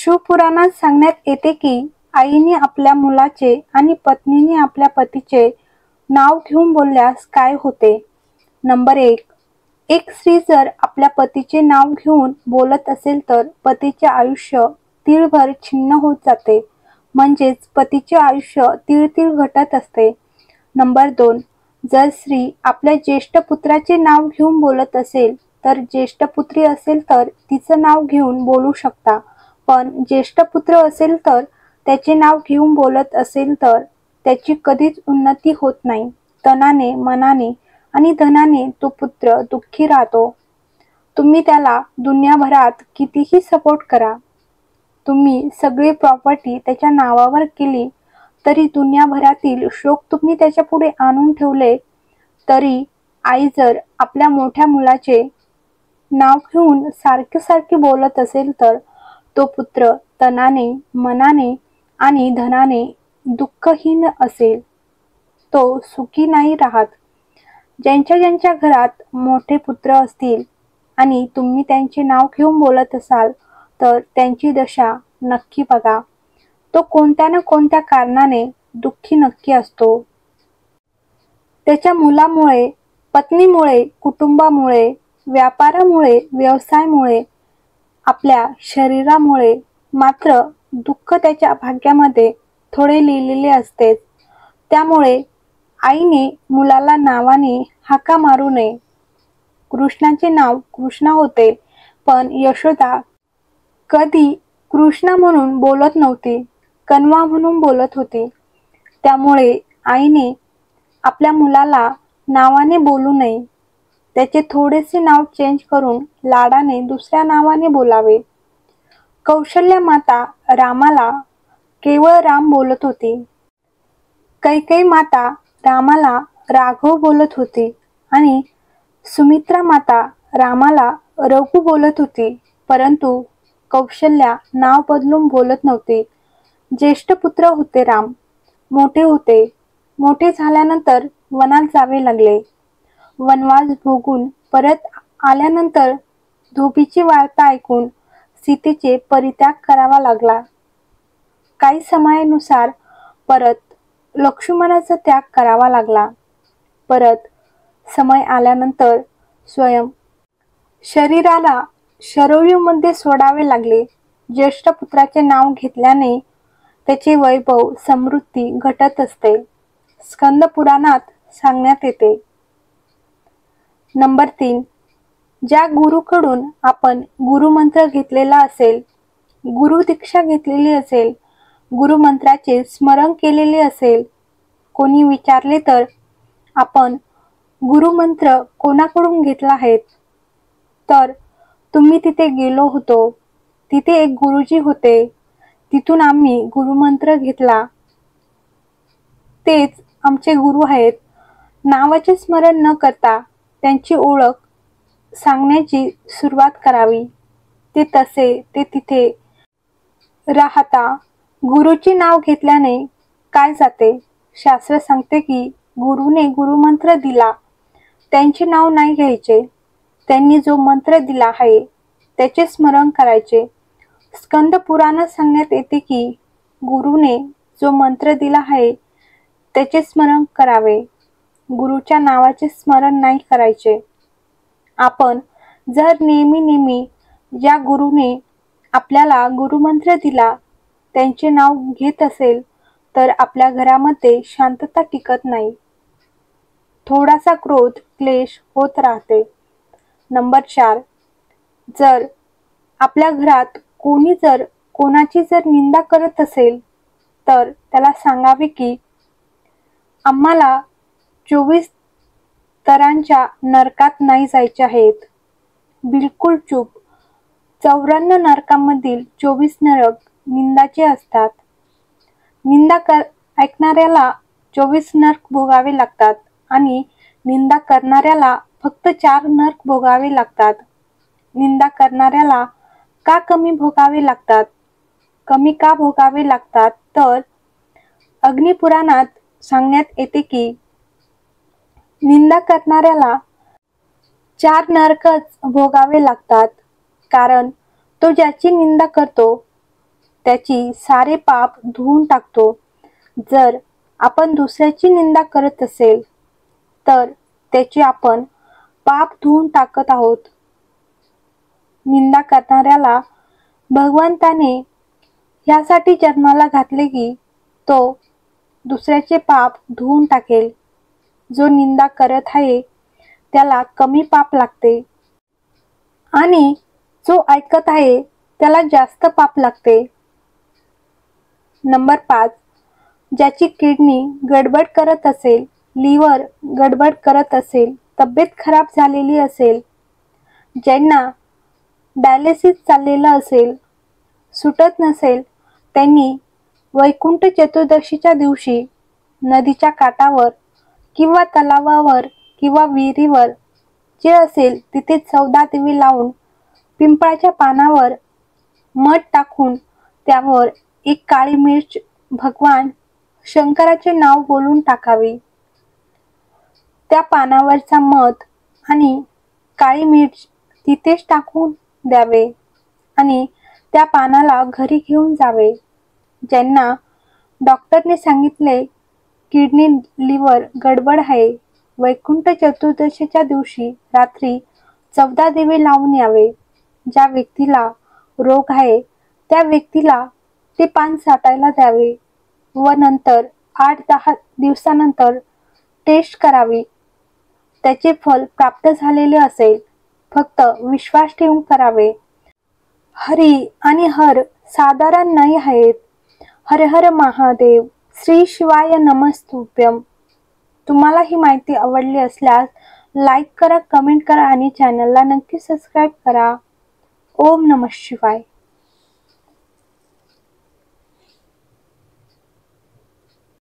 शिवपुराणात सांगण्यात येते की आईने आपल्या मुलाचे आणि पत्नीने आपल्या पतीचे नाव घेऊन बोलल्यास काय होते. नंबर 1. एक स्त्री जर आपल्या पतीचे नाव घेऊन बोलत असेल तर पतीचे आयुष्य तीळभर छिन्न होत जाते, म्हणजेच पतीचे आयुष्य तीळ घटत असते. नंबर 2. जर स्त्री आपल्या ज्येष्ठ पुत्राचे नाव घेऊन बोलत असेल तर ज्येष्ठ पुत्री असेल तर तिचं नाव घेऊन बोलू शकता, पण ज्येष्ठ पुत्र असेल तर त्याचे नाव घेऊन बोलत असेल तर त्याची कधीच उन्नती होत नाही. तनाने, मनाने आणि धनाने तो पुत्र दुःखी राहतो. तुम्ही त्याला दुनियाभरात कितीही सपोर्ट करा, तुम्ही सगळी प्रॉपर्टी त्याच्या नावावर केली तरी दुनियाभरातील शोक तुम्ही त्याच्या पुढे आणून ठेवले तरी आई जर आपल्या मोठ्या मुलाचे नाव घेऊन सारखे बोलत असेल तर तो पुत्र तनाने, मनाने आणि धनाने दुःखहीन असेल, तो सुखी नाही राहत. ज्यांच्या घरात मोठे पुत्र असतील आणि तुम्ही त्यांचे नाव घेऊन बोलत असाल तर त्यांची दशा नक्की बघा. तो कोणत्या ना कोणत्या कारणाने दुःखी नक्की असतो. त्याच्या मुलामुळे, पत्नीमुळे, कुटुंबामुळे, व्यापारामुळे, व्यवसायामुळे, आपल्या शरीरामुळे. मात्र दुःख त्याच्या भाग्यामध्ये थोडे लिहिलेले असतेच. त्यामुळे आईने मुलाला नावाने हाका मारू नये. कृष्णाचे नाव कृष्णा होते, पण यशोदा कधी कृष्णा म्हणून बोलत नव्हती, कन्वा म्हणून बोलत होती. त्यामुळे आईने आपल्या मुलाला नावाने बोलू नये. त्याचे थोडेसे नाव चेंज करून लाडाने दुसऱ्या नावाने बोलावे. कौशल्या माता रामाला केवळ राम बोलत होती. कैकेयी माता रामाला राघव बोलत होती आणि सुमित्रा माता रामाला रघु बोलत होती. परंतु कौशल्या नाव बदलून बोलत नव्हती. ज्येष्ठ पुत्र होते राम. मोठे होते. मोठे झाल्यानंतर वनात जावे लागले. वनवास भोगून परत आल्यानंतर धोबीची वार्ता ऐकून सीतेचे परित्याग करावा लागला. काही समयानुसार परत लक्ष्मणाचा त्याग करावा लागला. परत समय आल्यानंतर स्वयं शरीराला शरयूमध्ये सोडावे लागले. ज्येष्ठ पुत्राचे नाव घेतल्याने त्याचे वैभव, समृद्धी घटत असते. स्कंद पुराणात सांगण्यात येते. नंबर 3. ज्या गुरुकडून आपण गुरुमंत्र घेतलेला असेल, गुरु दीक्षा घेतलेली असेल, गुरुमंत्राचे स्मरण केलेले असेल, कोणी विचारले तर आपण गुरुमंत्र कोणाकडून घेतला आहे तर तुम्ही तिथे गेलो होतो, तिथे एक गुरुजी होते, तिथून आम्ही गुरुमंत्र घेतला, तेच आमचे गुरु आहेत. नावाचे स्मरण न करता त्यांची ओळख सांगण्याची सुरुवात करावी. ते तसे ते तिथे राहता. गुरुचे नाव घेतल्याने काय जाते? शास्त्र सांगते की गुरुने गुरुमंत्र दिला, त्यांचे नाव नाही घ्यायचे. त्यांनी जो मंत्र दिला आहे त्याचे स्मरण करायचे. स्कंद पुराणात सांगण्यात येते की गुरुने जो मंत्र दिला आहे त्याचे स्मरण करावे. गुरुच्या नावाचे स्मरण नाही करायचे. आपण जर नेहमी ज्या गुरुने आपल्याला गुरुमंत्र दिला त्यांचे नाव घेत असेल तर आपल्या घरामध्ये शांतता टिकत नाही. थोडासा क्रोध, क्लेश होत राहते. नंबर 4. जर आपल्या घरात कोणी जर कोणाची जर निंदा करत असेल तर त्याला सांगावे की आम्हाला 24 तऱ्हांच्या नरकात नाही जायचे आहेत. बिलकुल चूप. 94 नरकांमधील 24 नरक निंदाचे असतात. निंदा ऐकणाऱ्याला 24 नरक भोगावे लागतात आणि निंदा करणाऱ्याला फक्त 4 नरक भोगावे लागतात. निंदा करणाऱ्याला का कमी भोगावे लागतात? कमी का भोगावे लागतात तर अग्निपुराणात सांगण्यात येते की निंदा करणाऱ्याला 4 नरकच भोगावे लागतात, कारण तो ज्याची निंदा करतो त्याची सारे पाप धुवून टाकतो. जर आपण दुसऱ्याची निंदा करत असेल तर त्याची आपण पाप धुवून टाकत आहोत. निंदा करणाऱ्याला भगवंताने यासाठी जन्माला घातले की तो दुसऱ्याचे पाप धुवून टाकेल. जो निंदा करत आहे त्याला कमी पाप लागते आणि जो ऐकत आहे त्याला जास्त पाप लागते. नंबर 5. ज्याची किडनी गडबड करत असेल, लिव्हर गडबड करत असेल, तब्येत खराब झालेली असेल, ज्यांना डायलिसिस चाललेलं असेल, सुटत नसेल, त्यांनी वैकुंठ चतुर्दशीच्या दिवशी नदीच्या काठावर किंवा तलावावर किंवा विहिरीवर जे असेल तिथे 14 दिवे लावून पिंपळाच्या पानावर मध टाकून त्यावर एक काळी मिर्च भगवान शंकराचे नाव बोलून टाकावी. त्या पानावरचा मध आणि काळी मिर्च तिथेच टाकून द्यावे आणि त्या पानाला घरी घेऊन जावे. ज्यांना डॉक्टरने सांगितले किडनी लिव्हर गडबड आहे, वैकुंठ चतुर्दशीच्या दिवशी रात्री 14 दिवे लावून यावे. ज्या व्यक्तीला रोग आहे त्या व्यक्तीला ते पान साठायला द्यावे व नंतर 8-10 दिवसानंतर टेस्ट करावी. त्याचे फल प्राप्त झालेले असेल. फक्त विश्वास ठेवून करावे. हरी आणि हर साधारण नाही आहेत. हर हर महादेव. श्री शिवाय नमस्तुभ्यम. तुम्हाला ही माहिती आवडली असल्यास लाईक करा, कमेंट करा आणि चॅनलला नक्की सबस्क्राईब करा. ओम नमः शिवाय.